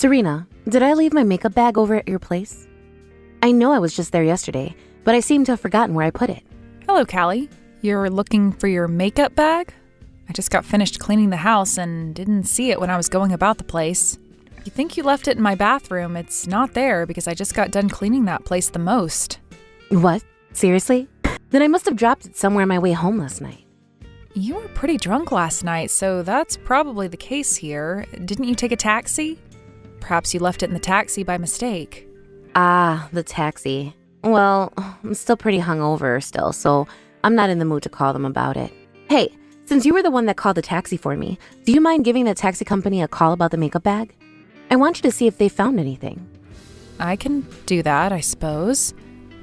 Serena, did I leave my makeup bag over at your place? I know I was just there yesterday, but I seem to have forgotten where I put it. Hello, Callie. You're looking for your makeup bag? I just got finished cleaning the house and didn't see it when I was going about the place. You think you left it in my bathroom? It's not there because I just got done cleaning that place the most. What? Seriously? Then I must have dropped it somewhere on my way home last night. You were pretty drunk last night, so that's probably the case here. Didn't you take a taxi? Perhaps you left it in the taxi by mistake. Ah, the taxi. Well, I'm still pretty hungover still, so I'm not in the mood to call them about it. Hey, since you were the one that called the taxi for me, do you mind giving the taxi company a call about the makeup bag? I want you to see if they found anything. I can do that, I suppose.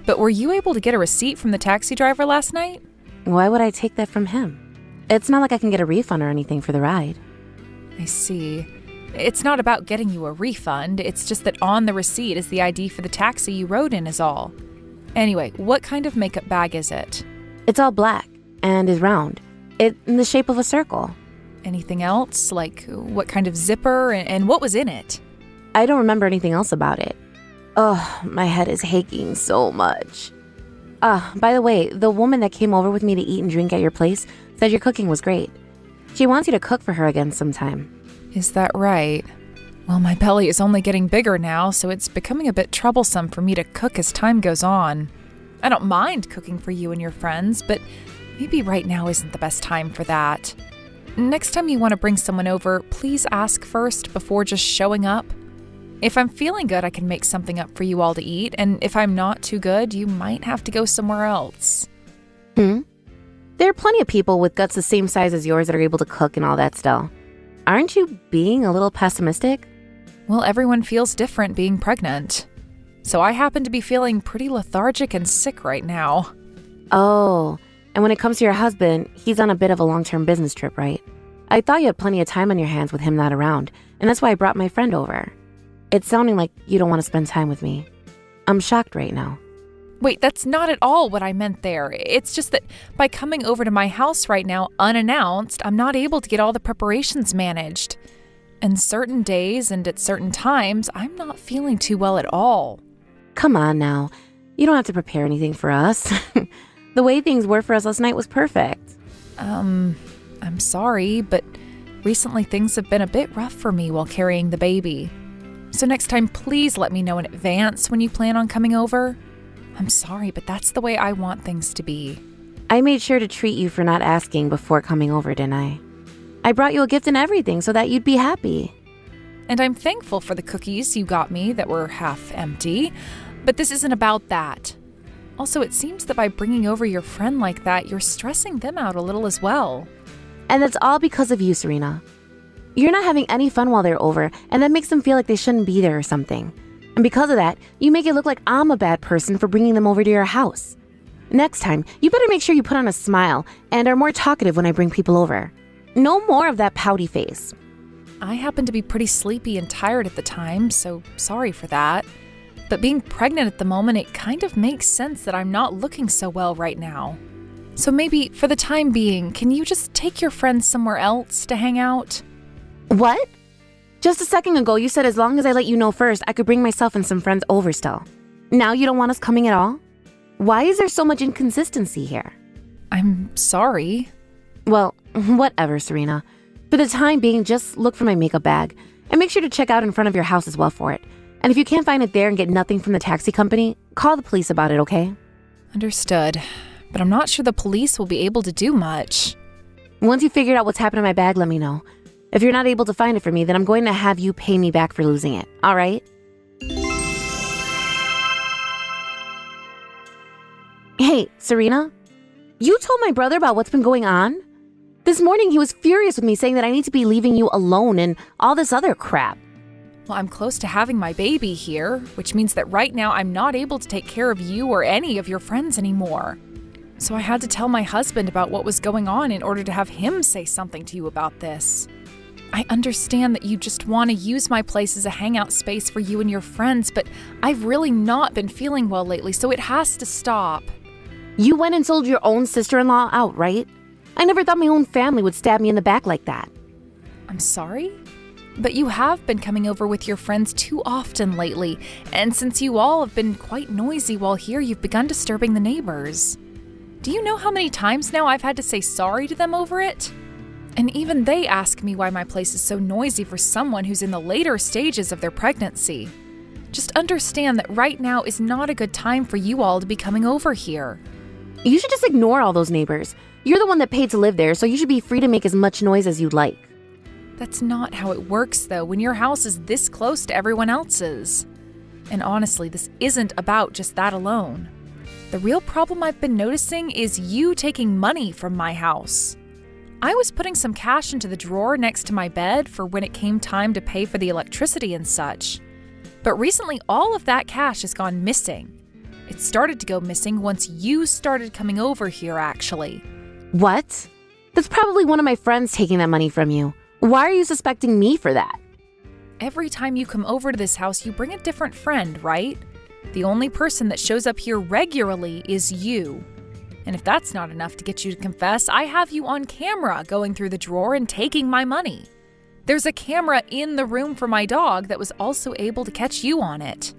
But were you able to get a receipt from the taxi driver last night? Why would I take that from him? It's not like I can get a refund or anything for the ride. I see. It's not about getting you a refund. It's just that on the receipt is the ID for the taxi you rode in is all. Anyway, what kind of makeup bag is it? It's all black and is round. It's in the shape of a circle. Anything else? Like what kind of zipper and what was in it? I don't remember anything else about it. Oh, my head is aching so much. By the way, the woman that came over with me to eat and drink at your place said your cooking was great. She wants you to cook for her again sometime. Is that right? Well, my belly is only getting bigger now, so it's becoming a bit troublesome for me to cook as time goes on. I don't mind cooking for you and your friends, but maybe right now isn't the best time for that. Next time you want to bring someone over, please ask first before just showing up. If I'm feeling good, I can make something up for you all to eat, and if I'm not too good, you might have to go somewhere else. There are plenty of people with guts the same size as yours that are able to cook and all that still. Aren't you being a little pessimistic? Well, everyone feels different being pregnant. So I happen to be feeling pretty lethargic and sick right now. Oh, and when it comes to your husband, he's on a bit of a long-term business trip, right? I thought you had plenty of time on your hands with him not around, and that's why I brought my friend over. It's sounding like you don't want to spend time with me. I'm shocked right now. Wait, that's not at all what I meant there. It's just that by coming over to my house right now unannounced, I'm not able to get all the preparations managed. And certain days and at certain times, I'm not feeling too well at all. Come on now. You don't have to prepare anything for us. The way things were for us last night was perfect. I'm sorry, but recently things have been a bit rough for me while carrying the baby. So next time, please let me know in advance when you plan on coming over. I'm sorry, but that's the way I want things to be. I made sure to treat you for not asking before coming over, didn't I? I brought you a gift and everything so that you'd be happy. And I'm thankful for the cookies you got me that were half empty, but this isn't about that. Also, it seems that by bringing over your friend like that, you're stressing them out a little as well. And that's all because of you, Serena. You're not having any fun while they're over, and that makes them feel like they shouldn't be there or something. And because of that, you make it look like I'm a bad person for bringing them over to your house. Next time, you better make sure you put on a smile and are more talkative when I bring people over. No more of that pouty face. I happen to be pretty sleepy and tired at the time, so sorry for that. But being pregnant at the moment, it kind of makes sense that I'm not looking so well right now. So maybe, for the time being, can you just take your friends somewhere else to hang out? What? Just a second ago, you said as long as I let you know first, I could bring myself and some friends over still. Now you don't want us coming at all? Why is there so much inconsistency here? I'm sorry. Well, whatever, Serena. For the time being, just look for my makeup bag and make sure to check out in front of your house as well for it. And if you can't find it there and get nothing from the taxi company, call the police about it, okay? Understood. But I'm not sure the police will be able to do much. Once you figured out what's happened to my bag, let me know. If you're not able to find it for me, then I'm going to have you pay me back for losing it, all right? Hey, Serena? You told my brother about what's been going on? This morning he was furious with me saying that I need to be leaving you alone and all this other crap. Well, I'm close to having my baby here, which means that right now I'm not able to take care of you or any of your friends anymore. So I had to tell my husband about what was going on in order to have him say something to you about this. I understand that you just want to use my place as a hangout space for you and your friends, but I've really not been feeling well lately, so it has to stop. You went and sold your own sister-in-law out, right? I never thought my own family would stab me in the back like that. I'm sorry? But you have been coming over with your friends too often lately, and since you all have been quite noisy while here, you've begun disturbing the neighbors. Do you know how many times now I've had to say sorry to them over it? And even they ask me why my place is so noisy for someone who's in the later stages of their pregnancy. Just understand that right now is not a good time for you all to be coming over here. You should just ignore all those neighbors. You're the one that paid to live there, so you should be free to make as much noise as you'd like. That's not how it works, though, when your house is this close to everyone else's. And honestly, this isn't about just that alone. The real problem I've been noticing is you taking money from my house. I was putting some cash into the drawer next to my bed for when it came time to pay for the electricity and such. But recently, all of that cash has gone missing. It started to go missing once you started coming over here, actually. What? That's probably one of my friends taking that money from you. Why are you suspecting me for that? Every time you come over to this house, you bring a different friend, right? The only person that shows up here regularly is you. And if that's not enough to get you to confess, I have you on camera going through the drawer and taking my money. There's a camera in the room for my dog that was also able to catch you on it.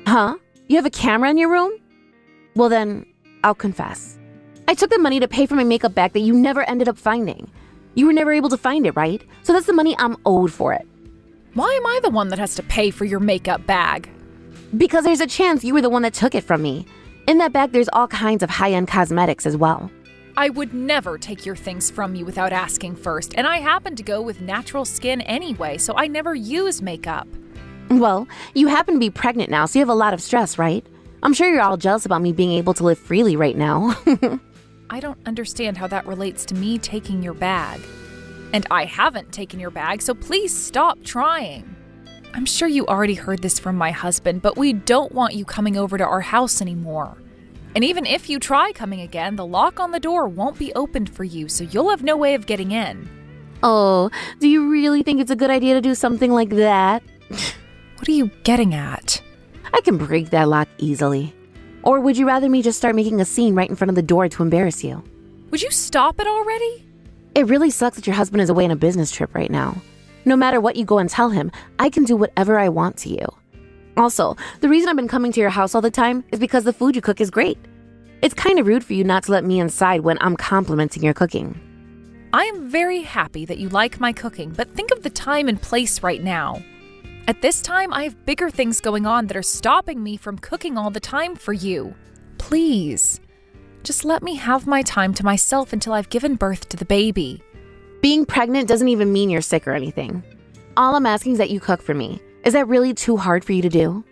Huh? You have a camera in your room? Well then, I'll confess. I took the money to pay for my makeup bag that you never ended up finding. You were never able to find it, right? So that's the money I'm owed for it. Why am I the one that has to pay for your makeup bag? Because there's a chance you were the one that took it from me. In that bag, there's all kinds of high-end cosmetics as well. I would never take your things from you without asking first, and I happen to go with natural skin anyway, so I never use makeup. Well, you happen to be pregnant now, so you have a lot of stress, right? I'm sure you're all jealous about me being able to live freely right now. I don't understand how that relates to me taking your bag. And I haven't taken your bag, so please stop trying. I'm sure you already heard this from my husband, but we don't want you coming over to our house anymore. And even if you try coming again, the lock on the door won't be opened for you, so you'll have no way of getting in. Oh, do you really think it's a good idea to do something like that? What are you getting at? I can break that lock easily. Or would you rather me just start making a scene right in front of the door to embarrass you? Would you stop it already? It really sucks that your husband is away on a business trip right now. No matter what you go and tell him, I can do whatever I want to you. Also, the reason I've been coming to your house all the time is because the food you cook is great. It's kind of rude for you not to let me inside when I'm complimenting your cooking. I am very happy that you like my cooking, but think of the time and place right now. At this time, I have bigger things going on that are stopping me from cooking all the time for you. Please, just let me have my time to myself until I've given birth to the baby. Being pregnant doesn't even mean you're sick or anything. All I'm asking is that you cook for me. Is that really too hard for you to do?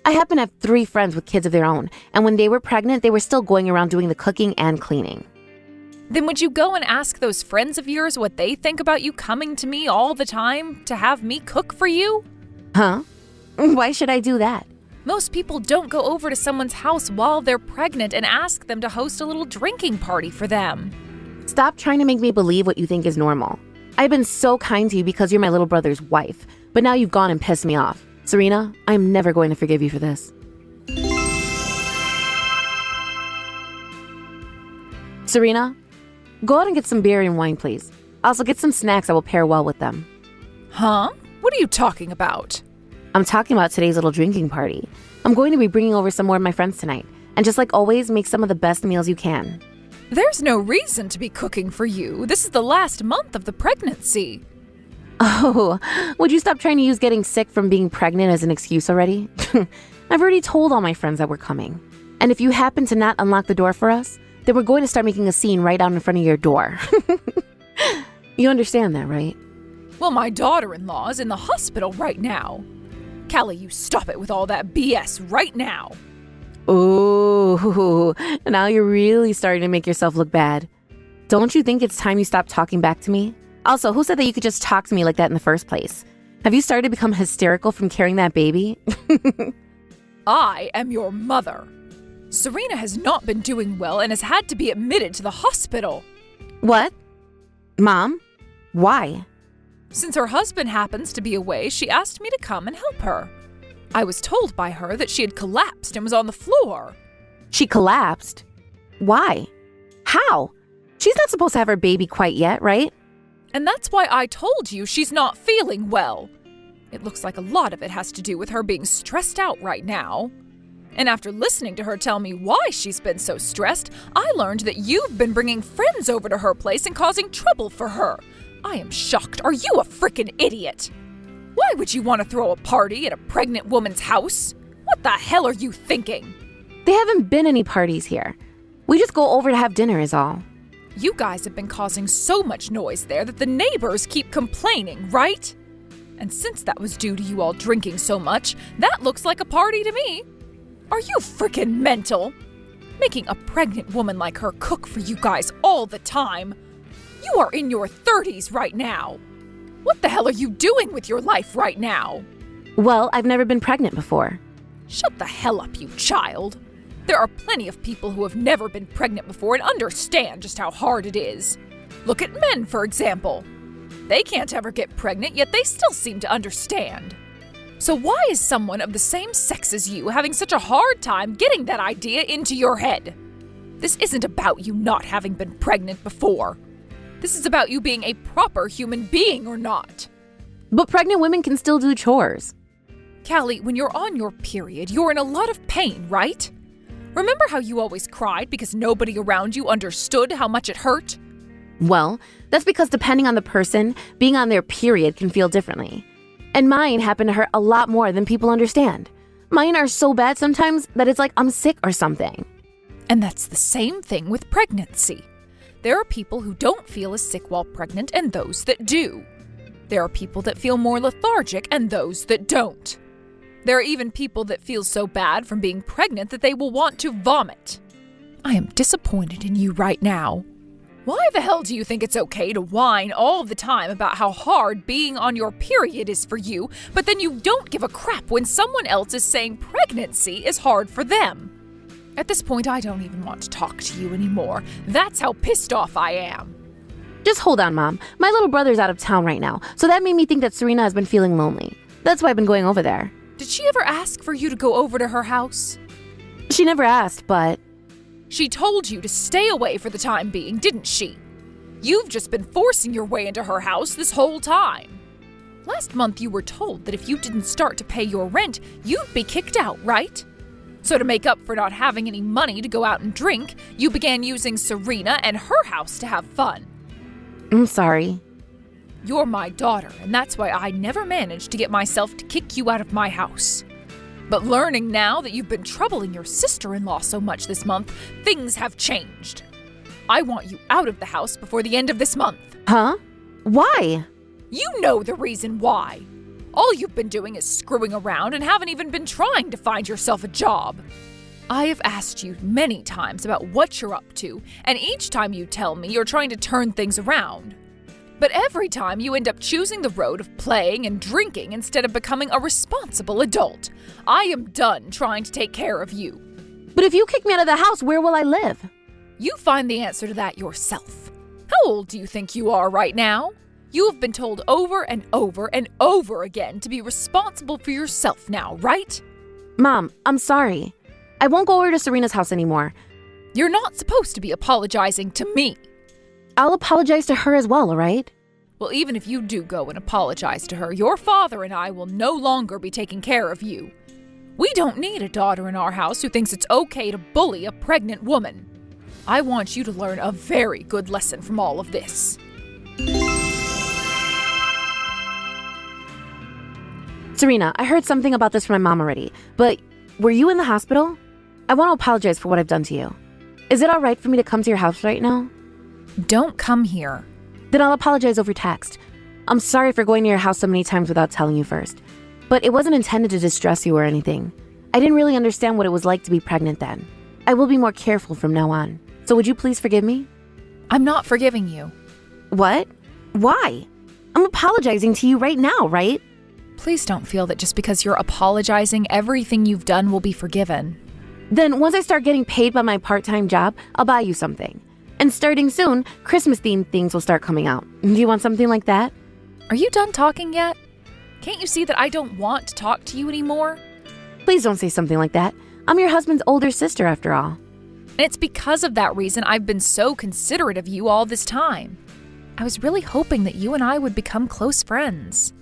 I happen to have 3 friends with kids of their own, and when they were pregnant, they were still going around doing the cooking and cleaning. Then would you go and ask those friends of yours what they think about you coming to me all the time to have me cook for you? Huh? Why should I do that? Most people don't go over to someone's house while they're pregnant and ask them to host a little drinking party for them. Stop trying to make me believe what you think is normal. I've been so kind to you because you're my little brother's wife, but now you've gone and pissed me off. Serena, I'm never going to forgive you for this. Serena, go out and get some beer and wine, please. Also, get some snacks that will pair well with them. Huh? What are you talking about? I'm talking about today's little drinking party. I'm going to be bringing over some more of my friends tonight. And just like always, make some of the best meals you can. There's no reason to be cooking for you. This is the last month of the pregnancy. Oh, would you stop trying to use getting sick from being pregnant as an excuse already? I've already told all my friends that we're coming. And if you happen to not unlock the door for us, then we're going to start making a scene right out in front of your door. You understand that, right? Well, my daughter-in-law is in the hospital right now. Callie, you stop it with all that BS right now. Ooh, now you're really starting to make yourself look bad. Don't you think it's time you stop talking back to me? Also, who said that you could just talk to me like that in the first place? Have you started to become hysterical from carrying that baby? I am your mother. Serena has not been doing well and has had to be admitted to the hospital. What? Mom? Why? Since her husband happens to be away, she asked me to come and help her. I was told by her that she had collapsed and was on the floor. She collapsed? Why? How? She's not supposed to have her baby quite yet, right? And that's why I told you she's not feeling well. It looks like a lot of it has to do with her being stressed out right now. And after listening to her tell me why she's been so stressed, I learned that you've been bringing friends over to her place and causing trouble for her. I am shocked. Are you a frickin' idiot? Why would you want to throw a party at a pregnant woman's house? What the hell are you thinking? There haven't been any parties here. We just go over to have dinner is all. You guys have been causing so much noise there that the neighbors keep complaining, right? And since that was due to you all drinking so much, that looks like a party to me. Are you frickin' mental? Making a pregnant woman like her cook for you guys all the time? You are in your 30s right now. What the hell are you doing with your life right now? Well, I've never been pregnant before. Shut the hell up, you child. There are plenty of people who have never been pregnant before and understand just how hard it is. Look at men, for example. They can't ever get pregnant, yet they still seem to understand. So why is someone of the same sex as you having such a hard time getting that idea into your head? This isn't about you not having been pregnant before. This is about you being a proper human being or not. But pregnant women can still do chores. Callie, when you're on your period, you're in a lot of pain, right? Remember how you always cried because nobody around you understood how much it hurt? Well, that's because depending on the person, being on their period can feel differently. And mine happen to hurt a lot more than people understand. Mine are so bad sometimes that it's like I'm sick or something. And that's the same thing with pregnancy. There are people who don't feel as sick while pregnant and those that do. There are people that feel more lethargic and those that don't. There are even people that feel so bad from being pregnant that they will want to vomit. I am disappointed in you right now. Why the hell do you think it's okay to whine all the time about how hard being on your period is for you, but then you don't give a crap when someone else is saying pregnancy is hard for them? At this point, I don't even want to talk to you anymore. That's how pissed off I am. Just hold on, Mom. My little brother's out of town right now, so that made me think that Serena has been feeling lonely. That's why I've been going over there. Did she ever ask for you to go over to her house? She never asked, but... She told you to stay away for the time being, didn't she? You've just been forcing your way into her house this whole time. Last month you were told that if you didn't start to pay your rent, you'd be kicked out, right? So to make up for not having any money to go out and drink, you began using Serena and her house to have fun. I'm sorry. You're my daughter, and that's why I never managed to get myself to kick you out of my house. But learning now that you've been troubling your sister-in-law so much this month, things have changed. I want you out of the house before the end of this month. Huh? Why? You know the reason why. All you've been doing is screwing around and haven't even been trying to find yourself a job. I have asked you many times about what you're up to, and each time you tell me you're trying to turn things around. But every time you end up choosing the road of playing and drinking instead of becoming a responsible adult. I am done trying to take care of you. But if you kick me out of the house, where will I live? You find the answer to that yourself. How old do you think you are right now? You have been told over and over and over again to be responsible for yourself now, right? Mom, I'm sorry. I won't go over to Serena's house anymore. You're not supposed to be apologizing to me. I'll apologize to her as well, all right? Well, even if you do go and apologize to her, your father and I will no longer be taking care of you. We don't need a daughter in our house who thinks it's okay to bully a pregnant woman. I want you to learn a very good lesson from all of this. Serena, I heard something about this from my mom already, but were you in the hospital? I want to apologize for what I've done to you. Is it all right for me to come to your house right now? Don't come here. Then I'll apologize over text. I'm sorry for going to your house so many times without telling you first. But it wasn't intended to distress you or anything. I didn't really understand what it was like to be pregnant then. I will be more careful from now on. So would you please forgive me? I'm not forgiving you. What? Why? I'm apologizing to you right now, right? Please don't feel that just because you're apologizing, everything you've done will be forgiven. Then once I start getting paid by my part-time job, I'll buy you something. And starting soon, Christmas-themed things will start coming out. Do you want something like that? Are you done talking yet? Can't you see that I don't want to talk to you anymore? Please don't say something like that. I'm your husband's older sister after all. And it's because of that reason I've been so considerate of you all this time. I was really hoping that you and I would become close friends.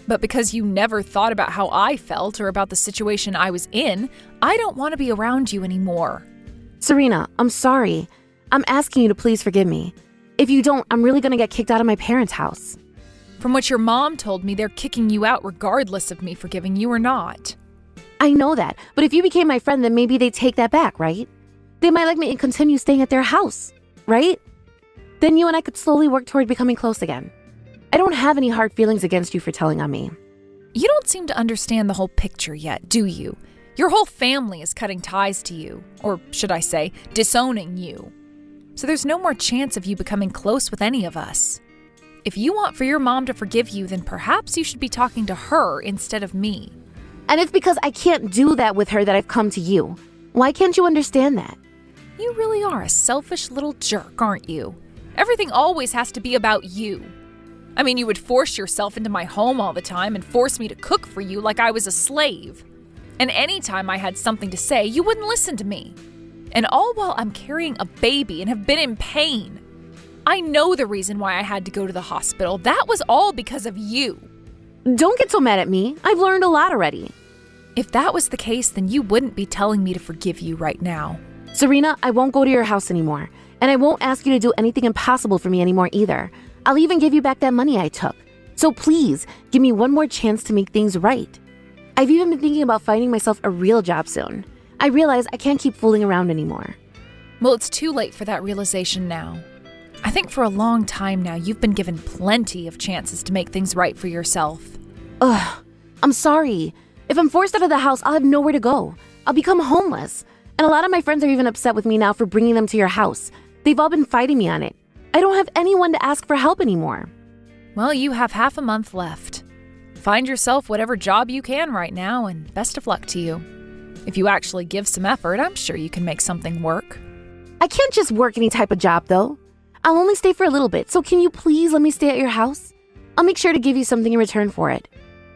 But because you never thought about how I felt or about the situation I was in, I don't want to be around you anymore. Serena, I'm sorry. I'm asking you to please forgive me. If you don't, I'm really going to get kicked out of my parents' house. From what your mom told me, they're kicking you out regardless of me forgiving you or not. I know that, but if you became my friend, then maybe they'd take that back, right? They might like me and continue staying at their house, right? Then you and I could slowly work toward becoming close again. I don't have any hard feelings against you for telling on me. You don't seem to understand the whole picture yet, do you? Your whole family is cutting ties to you, or should I say, disowning you. So there's no more chance of you becoming close with any of us. If you want for your mom to forgive you, then perhaps you should be talking to her instead of me. And it's because I can't do that with her that I've come to you. Why can't you understand that? You really are a selfish little jerk, aren't you? Everything always has to be about you. I mean, you would force yourself into my home all the time and force me to cook for you like I was a slave. And anytime I had something to say, you wouldn't listen to me. And all while I'm carrying a baby and have been in pain. I know the reason why I had to go to the hospital. That was all because of you. Don't get so mad at me. I've learned a lot already. If that was the case, then you wouldn't be telling me to forgive you right now. Serena, I won't go to your house anymore. And I won't ask you to do anything impossible for me anymore either. I'll even give you back that money I took. So please, give me one more chance to make things right. I've even been thinking about finding myself a real job soon. I realize I can't keep fooling around anymore. Well, it's too late for that realization now. I think for a long time now, you've been given plenty of chances to make things right for yourself. Ugh, I'm sorry. If I'm forced out of the house, I'll have nowhere to go. I'll become homeless. And a lot of my friends are even upset with me now for bringing them to your house. They've all been fighting me on it. I don't have anyone to ask for help anymore. Well, you have half a month left. Find yourself whatever job you can right now, and best of luck to you. If you actually give some effort, I'm sure you can make something work. I can't just work any type of job, though. I'll only stay for a little bit, so can you please let me stay at your house? I'll make sure to give you something in return for it.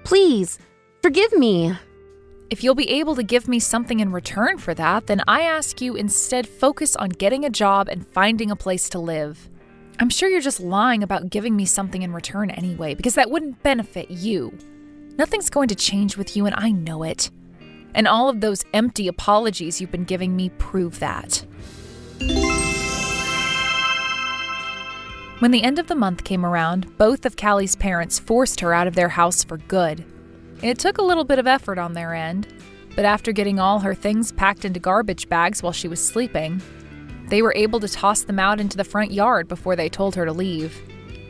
Please, forgive me. If you'll be able to give me something in return for that, then I ask you instead focus on getting a job and finding a place to live. I'm sure you're just lying about giving me something in return anyway, because that wouldn't benefit you. Nothing's going to change with you, and I know it. And all of those empty apologies you've been giving me prove that. When the end of the month came around, both of Callie's parents forced her out of their house for good. It took a little bit of effort on their end, but after getting all her things packed into garbage bags while she was sleeping, they were able to toss them out into the front yard before they told her to leave.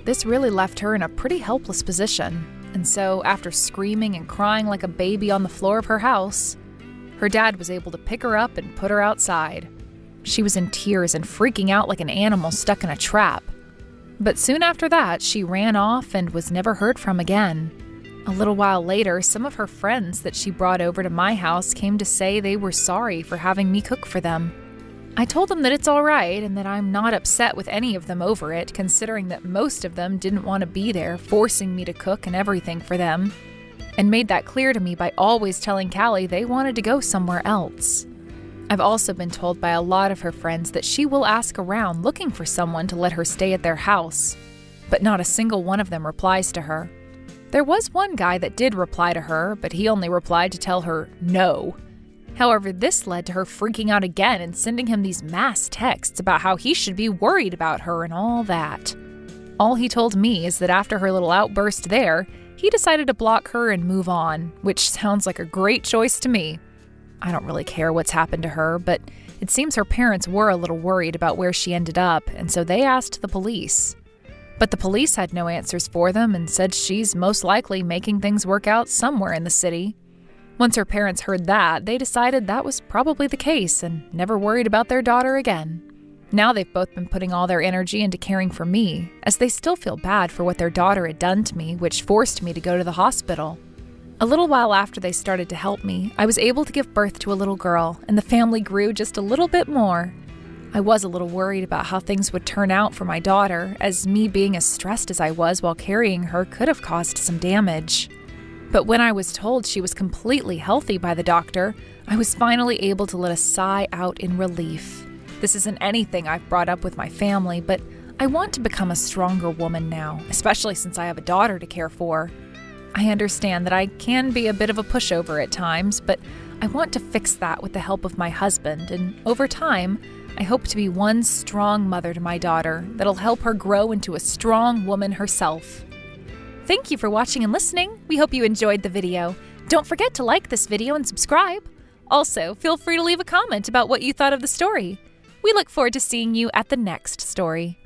This really left her in a pretty helpless position, and so after screaming and crying like a baby on the floor of her house, her dad was able to pick her up and put her outside. She was in tears and freaking out like an animal stuck in a trap. But soon after that, she ran off and was never heard from again. A little while later, some of her friends that she brought over to my house came to say they were sorry for having me cook for them. I told them that it's all right and that I'm not upset with any of them over it, considering that most of them didn't want to be there, forcing me to cook and everything for them, and made that clear to me by always telling Callie they wanted to go somewhere else. I've also been told by a lot of her friends that she will ask around looking for someone to let her stay at their house, but not a single one of them replies to her. There was one guy that did reply to her, but he only replied to tell her no. However, this led to her freaking out again and sending him these mass texts about how he should be worried about her and all that. All he told me is that after her little outburst there, he decided to block her and move on, which sounds like a great choice to me. I don't really care what's happened to her, but it seems her parents were a little worried about where she ended up, and so they asked the police. But the police had no answers for them and said she's most likely making things work out somewhere in the city. Once her parents heard that, they decided that was probably the case and never worried about their daughter again. Now they've both been putting all their energy into caring for me, as they still feel bad for what their daughter had done to me, which forced me to go to the hospital. A little while after they started to help me, I was able to give birth to a little girl, and the family grew just a little bit more. I was a little worried about how things would turn out for my daughter, as me being as stressed as I was while carrying her could have caused some damage. But when I was told she was completely healthy by the doctor, I was finally able to let a sigh out in relief. This isn't anything I've brought up with my family, but I want to become a stronger woman now, especially since I have a daughter to care for. I understand that I can be a bit of a pushover at times, but I want to fix that with the help of my husband, and over time, I hope to be one strong mother to my daughter that'll help her grow into a strong woman herself. Thank you for watching and listening. We hope you enjoyed the video. Don't forget to like this video and subscribe. Also, feel free to leave a comment about what you thought of the story. We look forward to seeing you at the next story.